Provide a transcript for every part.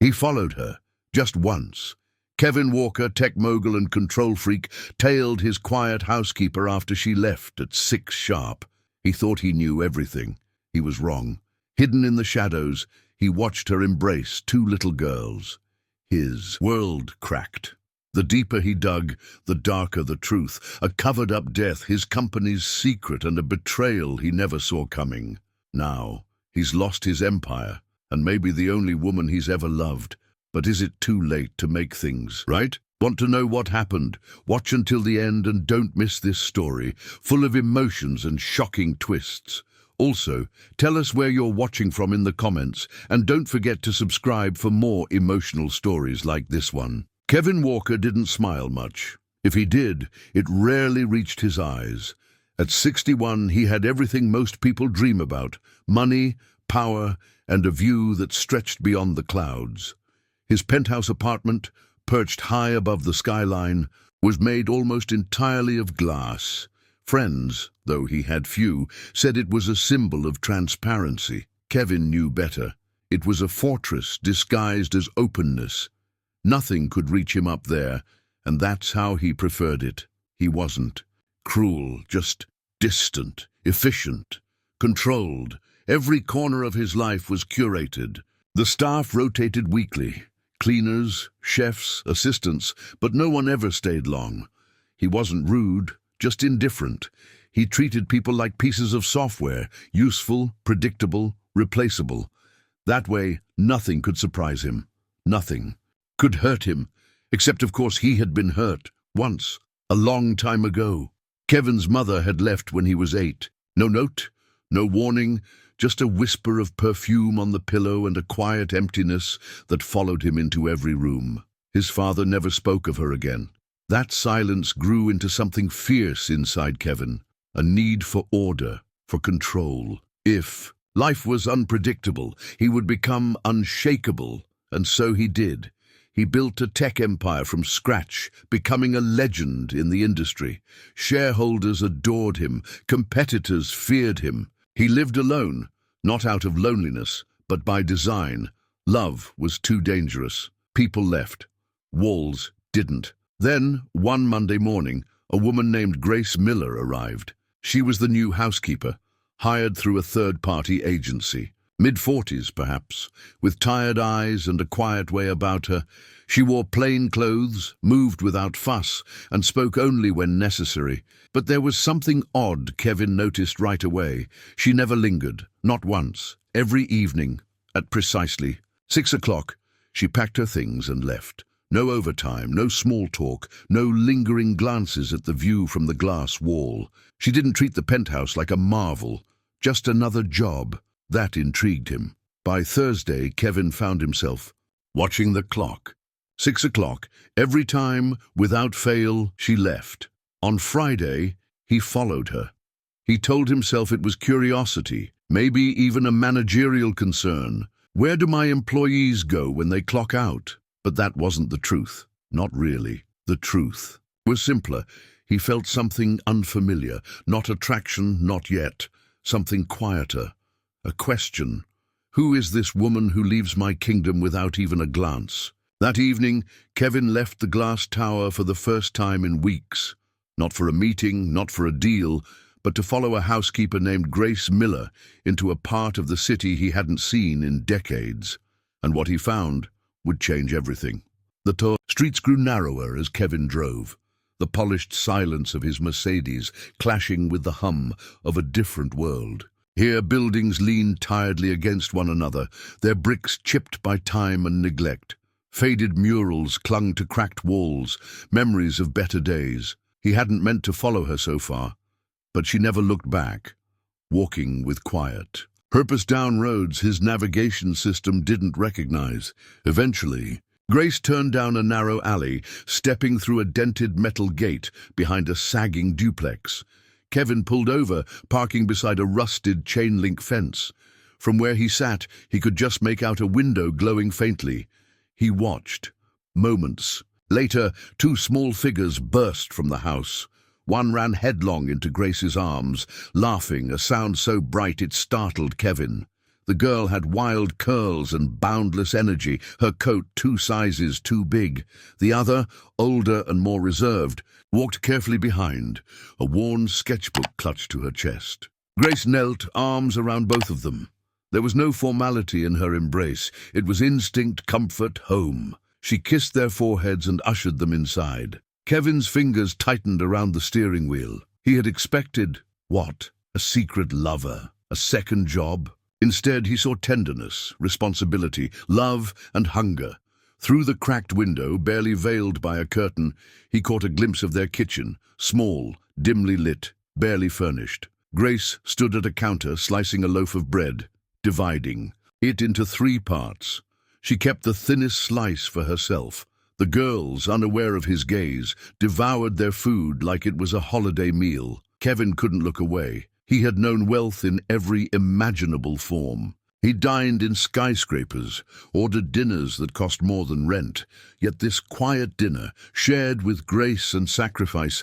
He followed her, just once. Kevin Walker, tech mogul and control freak, tailed his quiet housekeeper after she left at 6 sharp. He thought he knew everything. He was wrong. Hidden in the shadows, he watched her embrace 2 little girls. His world cracked. The deeper he dug, the darker the truth. A covered-up death, his company's secret, and a betrayal he never saw coming. Now, he's lost his empire, and maybe the only woman he's ever loved. But is it too late to make things right? Want to know what happened? Watch until the end and don't miss this story, full of emotions and shocking twists. Also, tell us where you're watching from in the comments, and don't forget to subscribe for more emotional stories like this one. Kevin Walker didn't smile much. If he did, it rarely reached his eyes. At 61, he had everything most people dream about: money, power, and a view that stretched beyond the clouds. His penthouse apartment, perched high above the skyline, was made almost entirely of glass. Friends, though he had few, said it was a symbol of transparency. Kevin knew better. It was a fortress disguised as openness. Nothing could reach him up there, and that's how he preferred it. He wasn't cruel, just distant, efficient, controlled. Every corner of his life was curated. The staff rotated weekly. Cleaners, chefs, assistants, but no one ever stayed long. He wasn't rude, just indifferent. He treated people like pieces of software, useful, predictable, replaceable. That way, nothing could surprise him. Nothing could hurt him, except of course he had been hurt, once, a long time ago. Kevin's mother had left when he was 8. No note, no warning, just a whisper of perfume on the pillow and a quiet emptiness that followed him into every room. His father never spoke of her again. That silence grew into something fierce inside Kevin, a need for order, for control. If life was unpredictable, he would become unshakable, and so he did. He built a tech empire from scratch, becoming a legend in the industry. Shareholders adored him, competitors feared him. He lived alone, not out of loneliness, but by design. Love was too dangerous. People left. Walls didn't. Then, one Monday morning, a woman named Grace Miller arrived. She was the new housekeeper, hired through a third-party agency. Mid-40s, perhaps, with tired eyes and a quiet way about her. She wore plain clothes, moved without fuss, and spoke only when necessary. But there was something odd Kevin noticed right away. She never lingered, not once. Every evening, at precisely 6 o'clock, she packed her things and left. No overtime, no small talk, no lingering glances at the view from the glass wall. She didn't treat the penthouse like a marvel, just another job. That intrigued him. By Thursday, Kevin found himself watching the clock. 6 o'clock. Every time, without fail, she left. On Friday, he followed her. He told himself it was curiosity, maybe even a managerial concern. Where do my employees go when they clock out? But that wasn't the truth. Not really. The truth was simpler. He felt something unfamiliar, not attraction, not yet. Something quieter. A question. Who is this woman who leaves my kingdom without even a glance? That evening, Kevin left the glass tower for the first time in weeks. Not for a meeting, not for a deal, but to follow a housekeeper named Grace Miller into a part of the city he hadn't seen in decades. And what he found would change everything. The streets grew narrower as Kevin drove, the polished silence of his Mercedes clashing with the hum of a different world. Here buildings leaned tiredly against one another, their bricks chipped by time and neglect. Faded murals clung to cracked walls, memories of better days. He hadn't meant to follow her so far, but she never looked back, walking with quiet. Purpose down roads his navigation system didn't recognize. Eventually, Grace turned down a narrow alley, stepping through a dented metal gate behind a sagging duplex. Kevin pulled over, parking beside a rusted chain-link fence. From where he sat, he could just make out a window glowing faintly. He watched. Moments later, 2 small figures burst from the house. One ran headlong into Grace's arms, laughing, a sound so bright it startled Kevin. The girl had wild curls and boundless energy, her coat 2 sizes too big. The other, older and more reserved, walked carefully behind, a worn sketchbook clutched to her chest. Grace knelt, arms around both of them. There was no formality in her embrace. It was instinct, comfort, home. She kissed their foreheads and ushered them inside. Kevin's fingers tightened around the steering wheel. He had expected, what? A secret lover? A second job? Instead, he saw tenderness, responsibility, love, and hunger. Through the cracked window, barely veiled by a curtain, he caught a glimpse of their kitchen, small, dimly lit, barely furnished. Grace stood at a counter, slicing a loaf of bread, dividing it into 3 parts. She kept the thinnest slice for herself. The girls, unaware of his gaze, devoured their food like it was a holiday meal. Kevin couldn't look away. He had known wealth in every imaginable form. He dined in skyscrapers, ordered dinners that cost more than rent. Yet this quiet dinner, shared with grace and sacrifice,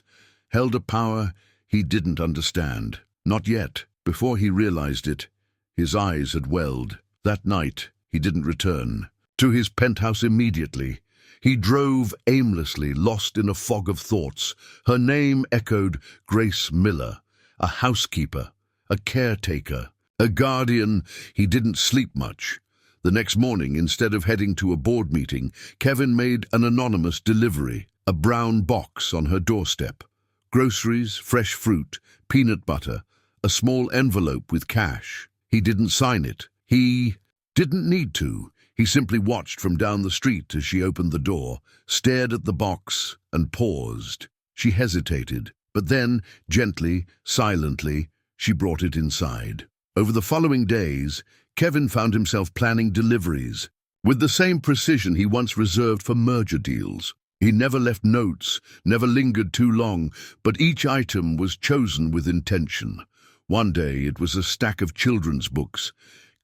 held a power he didn't understand. Not yet. Before he realized it, his eyes had welled. That night, he didn't return to his penthouse immediately. He drove aimlessly, lost in a fog of thoughts. Her name echoed Grace Miller, a housekeeper, a caretaker, a guardian. He didn't sleep much. The next morning, instead of heading to a board meeting, Kevin made an anonymous delivery, a brown box on her doorstep. Groceries, fresh fruit, peanut butter, a small envelope with cash. He didn't sign it. He didn't need to. He simply watched from down the street as she opened the door, stared at the box, and paused. She hesitated, but then, gently, silently, she brought it inside. Over the following days, Kevin found himself planning deliveries with the same precision he once reserved for merger deals. He never left notes, never lingered too long, but each item was chosen with intention. One day it was a stack of children's books,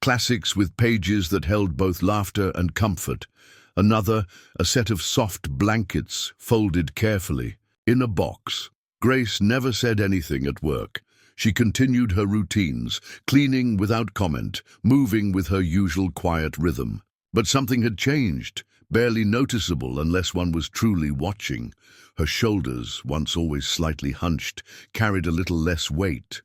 classics with pages that held both laughter and comfort. Another, a set of soft blankets folded carefully. In a box. Grace never said anything at work. She continued her routines, cleaning without comment, moving with her usual quiet rhythm. But something had changed, barely noticeable unless one was truly watching. Her shoulders, once always slightly hunched, carried a little less weight.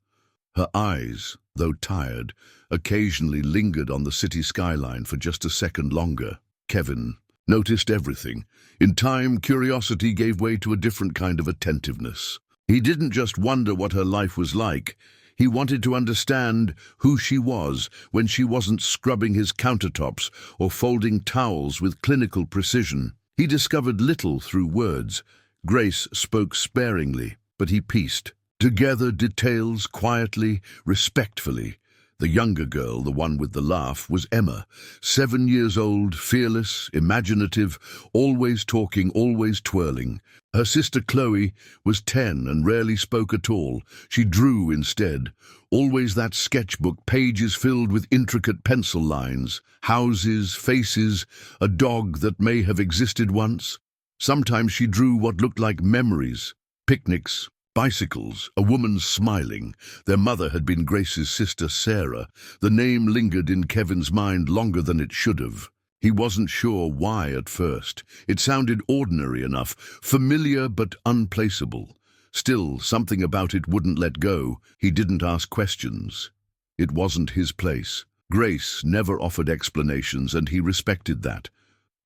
Her eyes, though tired, occasionally lingered on the city skyline for just a second longer. Kevin noticed everything. In time, curiosity gave way to a different kind of attentiveness. He didn't just wonder what her life was like. He wanted to understand who she was when she wasn't scrubbing his countertops or folding towels with clinical precision. He discovered little through words. Grace spoke sparingly, but he pieced together details quietly, respectfully. The younger girl, the one with the laugh, was Emma, 7 years old, fearless, imaginative, always talking, always twirling. Her sister Chloe was 10 and rarely spoke at all. She drew instead, always that sketchbook, pages filled with intricate pencil lines, houses, faces, a dog that may have existed once. Sometimes she drew what looked like memories, picnics, bicycles, a woman smiling. Their mother had been Grace's sister Sarah. The name lingered in Kevin's mind longer than it should have. He wasn't sure why at first. It sounded ordinary enough, familiar but unplaceable. Still, something about it wouldn't let go. He didn't ask questions. It wasn't his place. Grace never offered explanations, and he respected that.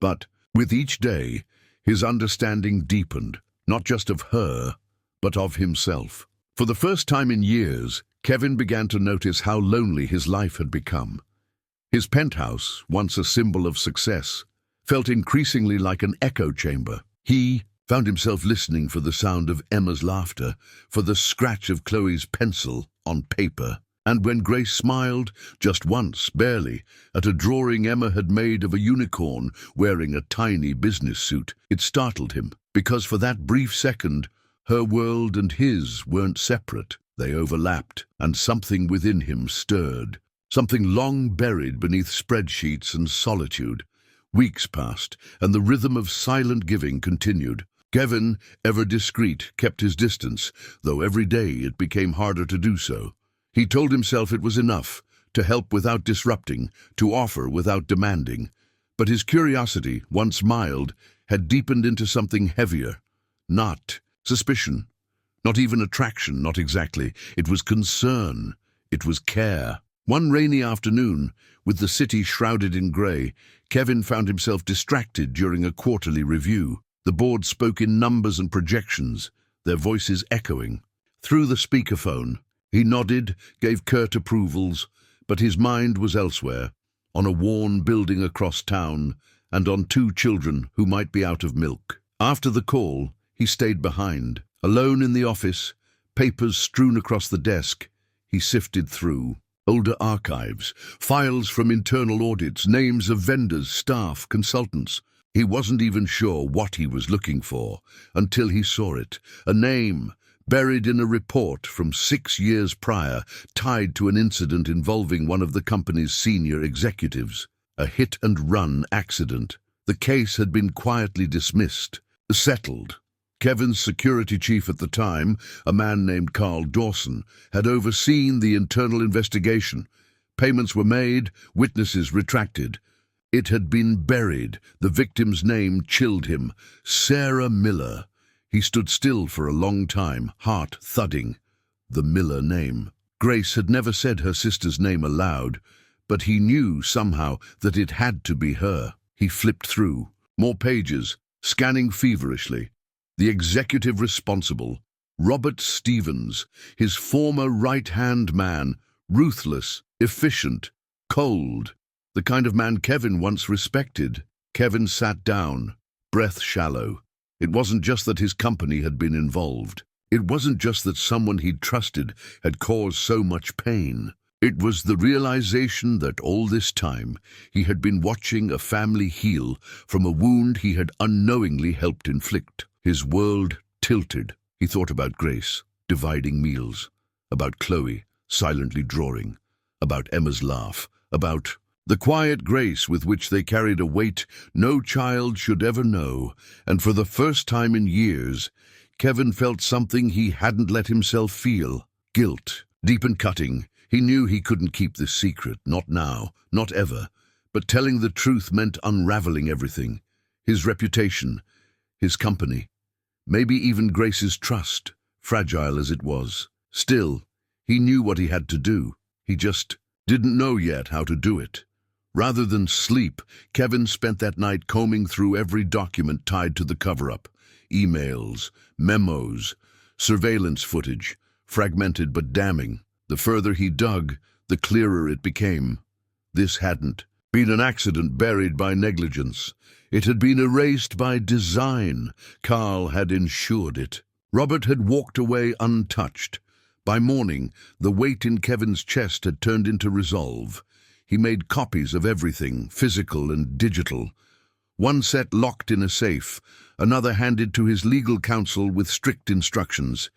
But with each day, his understanding deepened, not just of her, but of himself. For the first time in years, Kevin began to notice how lonely his life had become. His penthouse, once a symbol of success, felt increasingly like an echo chamber. He found himself listening for the sound of Emma's laughter, for the scratch of Chloe's pencil on paper. And when Grace smiled, just once, barely, at a drawing Emma had made of a unicorn wearing a tiny business suit, it startled him, because for that brief second, her world and his weren't separate. They overlapped, and something within him stirred. Something long buried beneath spreadsheets and solitude. Weeks passed, and the rhythm of silent giving continued. Kevin, ever discreet, kept his distance, though every day it became harder to do so. He told himself it was enough to help without disrupting, to offer without demanding. But his curiosity, once mild, had deepened into something heavier. Not suspicion, not even attraction, not exactly. It was concern. It was care. One rainy afternoon, with the city shrouded in grey, Kevin found himself distracted during a quarterly review. The board spoke in numbers and projections, their voices echoing. Through the speakerphone, he nodded, gave curt approvals, but his mind was elsewhere, on a worn building across town, and on 2 children who might be out of milk. After the call, he stayed behind. Alone in the office, papers strewn across the desk, he sifted through. Older archives, files from internal audits, names of vendors, staff, consultants. He wasn't even sure what he was looking for until he saw it. A name, buried in a report from 6 years prior, tied to an incident involving one of the company's senior executives. A hit-and-run accident. The case had been quietly dismissed, settled. Kevin's security chief at the time, a man named Carl Dawson, had overseen the internal investigation. Payments were made, witnesses retracted. It had been buried. The victim's name chilled him. Sarah Miller. He stood still for a long time, heart thudding. The Miller name. Grace had never said her sister's name aloud, but he knew somehow that it had to be her. He flipped through. More pages, scanning feverishly. The executive responsible, Robert Stevens, his former right-hand man, ruthless, efficient, cold, the kind of man Kevin once respected. Kevin sat down, breath shallow. It wasn't just that his company had been involved. It wasn't just that someone he'd trusted had caused so much pain. It was the realization that all this time he had been watching a family heal from a wound he had unknowingly helped inflict. His world tilted. He thought about Grace, dividing meals, about Chloe, silently drawing, about Emma's laugh, about the quiet grace with which they carried a weight no child should ever know, and for the first time in years, Kevin felt something he hadn't let himself feel. Guilt, deep and cutting. He knew he couldn't keep this secret, not now, not ever, but telling the truth meant unraveling everything. His reputation, his company, maybe even Grace's trust, fragile as it was. Still, he knew what he had to do. He just didn't know yet how to do it. Rather than sleep, Kevin spent that night combing through every document tied to the cover-up. Emails, memos, surveillance footage, fragmented but damning. The further he dug, the clearer it became. This hadn't been an accident buried by negligence. It had been erased by design. Carl had ensured it. Robert had walked away untouched. By morning, the weight in Kevin's chest had turned into resolve. He made copies of everything, physical and digital. One set locked in a safe, another handed to his legal counsel with strict instructions.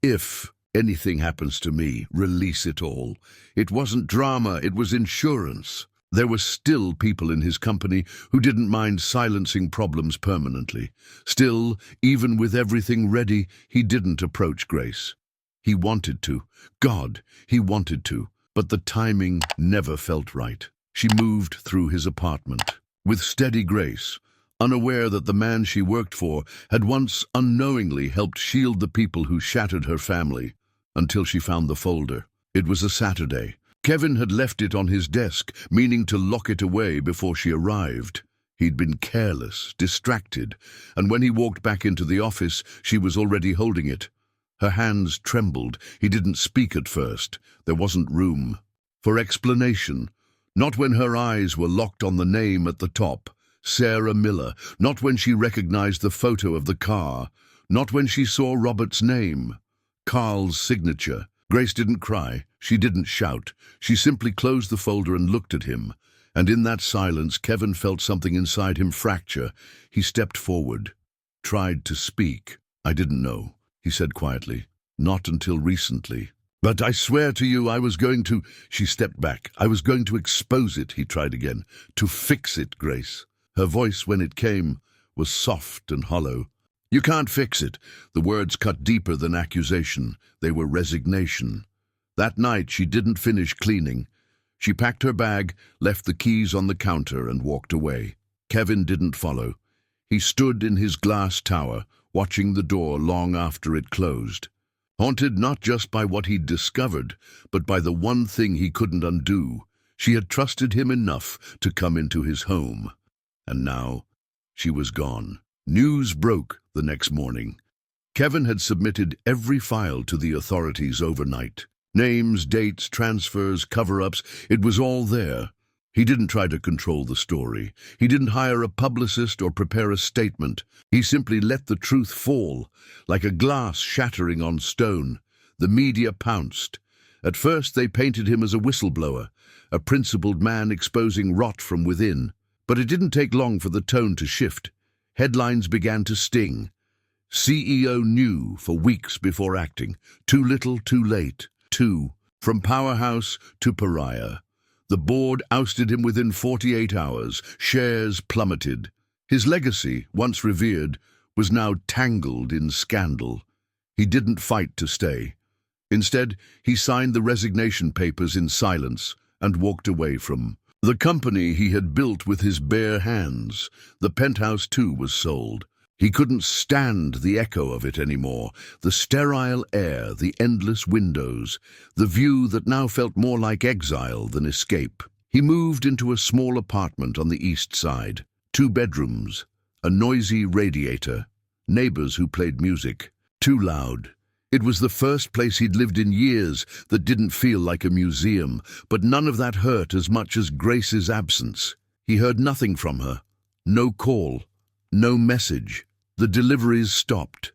If anything happens to me, release it all. It wasn't drama, it was insurance. There were still people in his company who didn't mind silencing problems permanently. Still, even with everything ready, he didn't approach Grace. He wanted to. God, he wanted to. But the timing never felt right. She moved through his apartment with steady grace, unaware that the man she worked for had once unknowingly helped shield the people who shattered her family, until she found the folder. It was a Saturday. Kevin had left it on his desk, meaning to lock it away before she arrived. He'd been careless, distracted, and when he walked back into the office, she was already holding it. Her hands trembled. He didn't speak at first. There wasn't room for explanation. Not when her eyes were locked on the name at the top, Sarah Miller. Not when she recognized the photo of the car. Not when she saw Robert's name. Carl's signature. Grace didn't cry. She didn't shout. She simply closed the folder and looked at him. And in that silence, Kevin felt something inside him fracture. He stepped forward, tried to speak. "I didn't know," he said quietly. "Not until recently. But I swear to you I was going to—" She stepped back. "I was going to expose it," he tried again. "To fix it, Grace." Her voice, when it came, was soft and hollow. "You can't fix it." The words cut deeper than accusation. They were resignation. That night she didn't finish cleaning. She packed her bag, left the keys on the counter and walked away. Kevin didn't follow. He stood in his glass tower, watching the door long after it closed. Haunted not just by what he'd discovered, but by the one thing he couldn't undo. She had trusted him enough to come into his home. And now, she was gone. News broke the next morning. Kevin had submitted every file to the authorities overnight. Names, dates, transfers, cover-ups, it was all there. He didn't try to control the story. He didn't hire a publicist or prepare a statement. He simply let the truth fall, like a glass shattering on stone. The media pounced. At first they painted him as a whistleblower, a principled man exposing rot from within. But it didn't take long for the tone to shift. Headlines began to sting. CEO knew for weeks before acting. Too little, too late. From powerhouse to pariah. The board ousted him within 48 hours. Shares plummeted. His legacy, once revered, was now tangled in scandal. He didn't fight to stay. Instead, he signed the resignation papers in silence and walked away from the company he had built with his bare hands. The penthouse, too, was sold. He couldn't stand the echo of it anymore, the sterile air, the endless windows, the view that now felt more like exile than escape. He moved into a small apartment on the east side. 2 bedrooms, a noisy radiator, neighbors who played music. Too loud. It was the first place he'd lived in years that didn't feel like a museum, but none of that hurt as much as Grace's absence. He heard nothing from her. No call. No message. The deliveries stopped.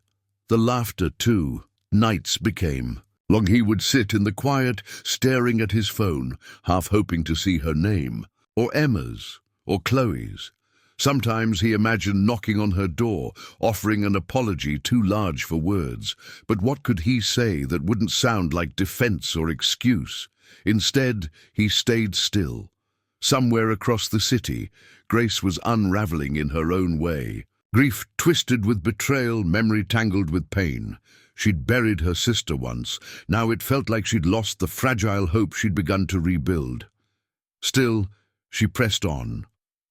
The laughter, too. Nights became. Long he would sit in the quiet, staring at his phone, half hoping to see her name, or Emma's, or Chloe's. Sometimes he imagined knocking on her door, offering an apology too large for words. But what could he say that wouldn't sound like defense or excuse? Instead, he stayed still. Somewhere across the city, Grace was unraveling in her own way. Grief twisted with betrayal, memory tangled with pain. She'd buried her sister once. Now it felt like she'd lost the fragile hope she'd begun to rebuild. Still, she pressed on.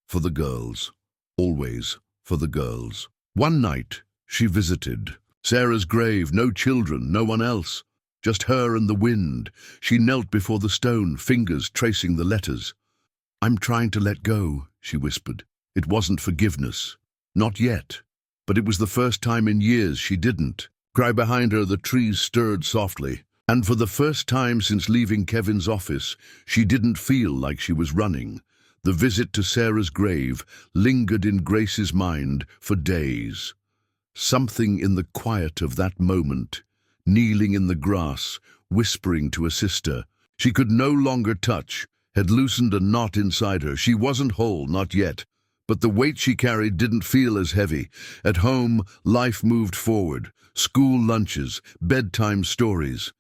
For the girls. Always for the girls. One night, she visited. Sarah's grave, no children, no one else. Just her and the wind. She knelt before the stone, fingers tracing the letters. "I'm trying to let go," she whispered. It wasn't forgiveness. Not yet. But it was the first time in years she didn't. Cry behind her, the trees stirred softly. And for the first time since leaving Kevin's office, she didn't feel like she was running. The visit to Sarah's grave lingered in Grace's mind for days. Something in the quiet of that moment, kneeling in the grass, whispering to a sister she could no longer touch, had loosened a knot inside her. She wasn't whole, not yet. But the weight she carried didn't feel as heavy. At home, life moved forward. School lunches, bedtime stories.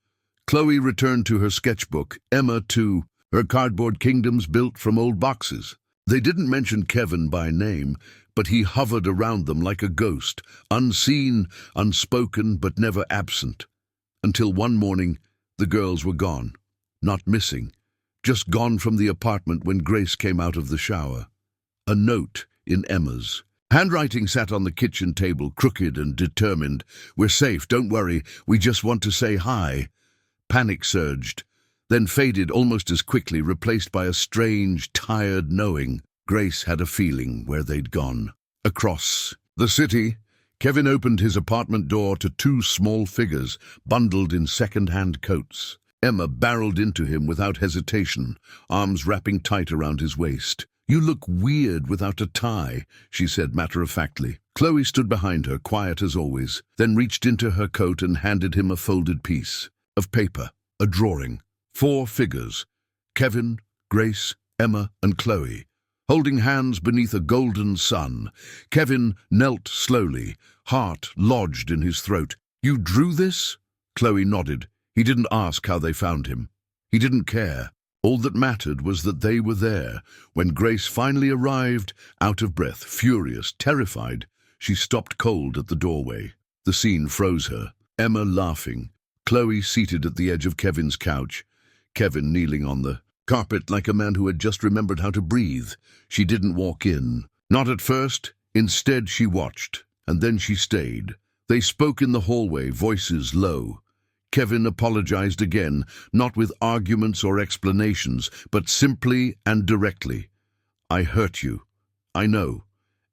Chloe returned to her sketchbook, Emma to her cardboard kingdoms built from old boxes. They didn't mention Kevin by name, but he hovered around them like a ghost, unseen, unspoken, but never absent. Until one morning, the girls were gone. Not missing, just gone from the apartment when Grace came out of the shower. A note in Emma's handwriting sat on the kitchen table, crooked and determined. "We're safe, don't worry, we just want to say hi." Panic surged, then faded almost as quickly, replaced by a strange, tired knowing. Grace had a feeling where they'd gone. Across the city, Kevin opened his apartment door to 2 small figures, bundled in second-hand coats. Emma barreled into him without hesitation, arms wrapping tight around his waist. "You look weird without a tie," she said matter-of-factly. Chloe stood behind her, quiet as always, then reached into her coat and handed him a folded piece of paper, a drawing. 4 figures, Kevin, Grace, Emma, and Chloe, holding hands beneath a golden sun. Kevin knelt slowly, heart lodged in his throat. "You drew this?" Chloe nodded. He didn't ask how they found him. He didn't care. All that mattered was that they were there. When Grace finally arrived, out of breath, furious, terrified, she stopped cold at the doorway. The scene froze her. Emma laughing, Chloe seated at the edge of Kevin's couch, Kevin kneeling on the carpet like a man who had just remembered how to breathe. She didn't walk in. Not at first. Instead, she watched, and then she stayed. They spoke in the hallway, voices low. Kevin apologized again, not with arguments or explanations, but simply and directly. I hurt you. I know.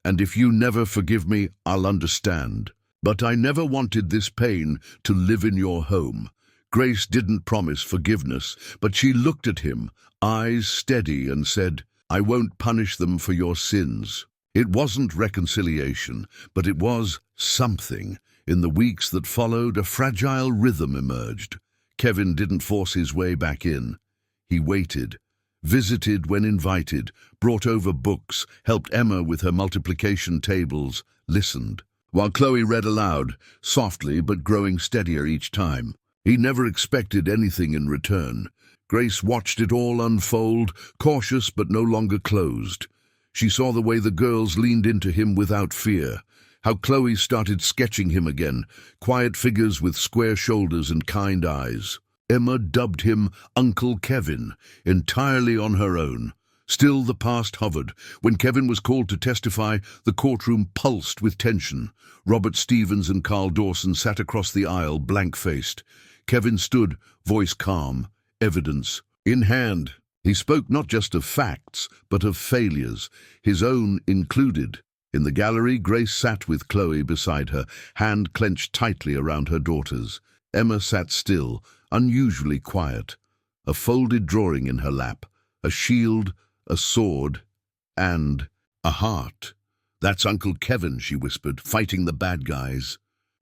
And if you never forgive me, I'll understand. But I never wanted this pain to live in your home. Grace didn't promise forgiveness, but she looked at him, eyes steady, and said, I won't punish them for your sins. It wasn't reconciliation, but it was something. In the weeks that followed, a fragile rhythm emerged. Kevin didn't force his way back in. He waited, visited when invited, brought over books, helped Emma with her multiplication tables, listened, while Chloe read aloud, softly but growing steadier each time. He never expected anything in return. Grace watched it all unfold, cautious but no longer closed. She saw the way the girls leaned into him without fear, how Chloe started sketching him again, quiet figures with square shoulders and kind eyes. Emma dubbed him Uncle Kevin, entirely on her own. Still the past hovered. When Kevin was called to testify, the courtroom pulsed with tension. Robert Stevens and Carl Dawson sat across the aisle, blank-faced. Kevin stood, voice calm, evidence in hand. He spoke not just of facts, but of failures, his own included. In the gallery, Grace sat with Chloe beside her, hand clenched tightly around her daughter's. Emma sat still, unusually quiet, a folded drawing in her lap, a shield, a sword, and a heart. That's Uncle Kevin, she whispered, fighting the bad guys.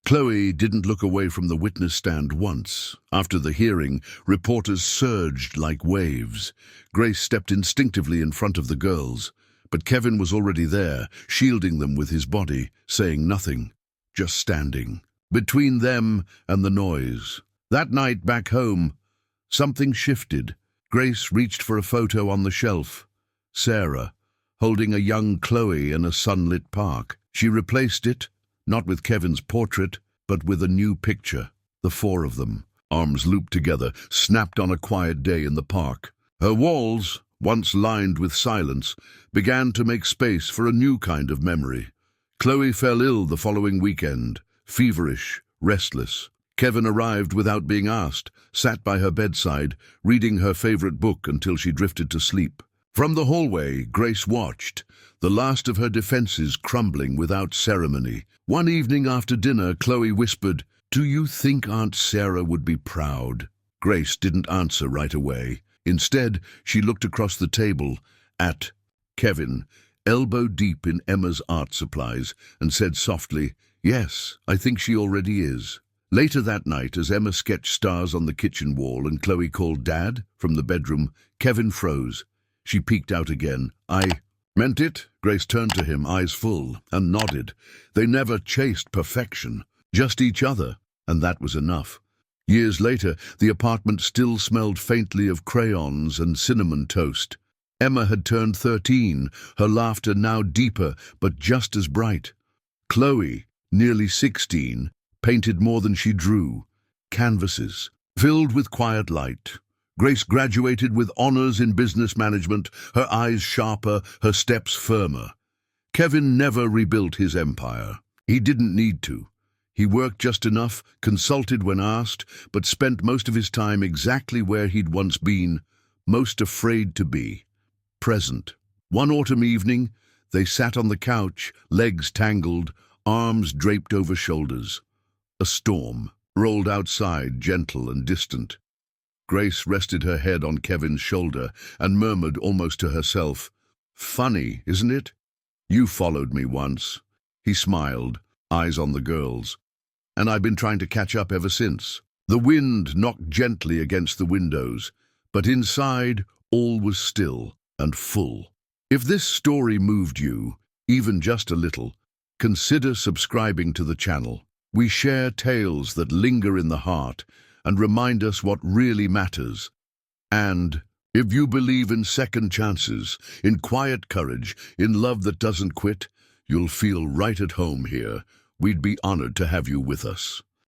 Chloe didn't look away from the witness stand once. After the hearing, reporters surged like waves. Grace stepped instinctively in front of the girls, but Kevin was already there, shielding them with his body, saying nothing, just standing, between them and the noise. That night back home, something shifted. Grace reached for a photo on the shelf. Sarah, holding a young Chloe in a sunlit park. She replaced it, not with Kevin's portrait, but with a new picture, the four of them, arms looped together, snapped on a quiet day in the park. Her walls, once lined with silence, began to make space for a new kind of memory. Chloe fell ill the following weekend, feverish, restless. Kevin arrived without being asked, sat by her bedside, reading her favorite book until she drifted to sleep. From the hallway, Grace watched, the last of her defenses crumbling without ceremony. One evening after dinner, Chloe whispered, "Do you think Aunt Sarah would be proud?" Grace didn't answer right away. Instead, she looked across the table at Kevin, elbow deep in Emma's art supplies, and said softly, "Yes, I think she already is." Later that night, as Emma sketched stars on the kitchen wall and Chloe called Dad from the bedroom, Kevin froze. She peeked out again. "I meant it?" Grace turned to him, eyes full, and nodded. They never chased perfection, just each other, and that was enough. Years later, the apartment still smelled faintly of crayons and cinnamon toast. Emma had turned 13, her laughter now deeper, but just as bright. Chloe, nearly 16, painted more than she drew, canvases, filled with quiet light. Grace graduated with honors in business management, her eyes sharper, her steps firmer. Kevin never rebuilt his empire. He didn't need to. He worked just enough, consulted when asked, but spent most of his time exactly where he'd once been, most afraid to be, present. One autumn evening, they sat on the couch, legs tangled, arms draped over shoulders. A storm rolled outside, gentle and distant. Grace rested her head on Kevin's shoulder and murmured almost to herself, "Funny, isn't it? You followed me once." He smiled, eyes on the girls. "And I've been trying to catch up ever since." The wind knocked gently against the windows, but inside all was still and full. If this story moved you, even just a little, consider subscribing to the channel. We share tales that linger in the heart and remind us what really matters. And if you believe in second chances, in quiet courage, in love that doesn't quit, you'll feel right at home here. We'd be honored to have you with us.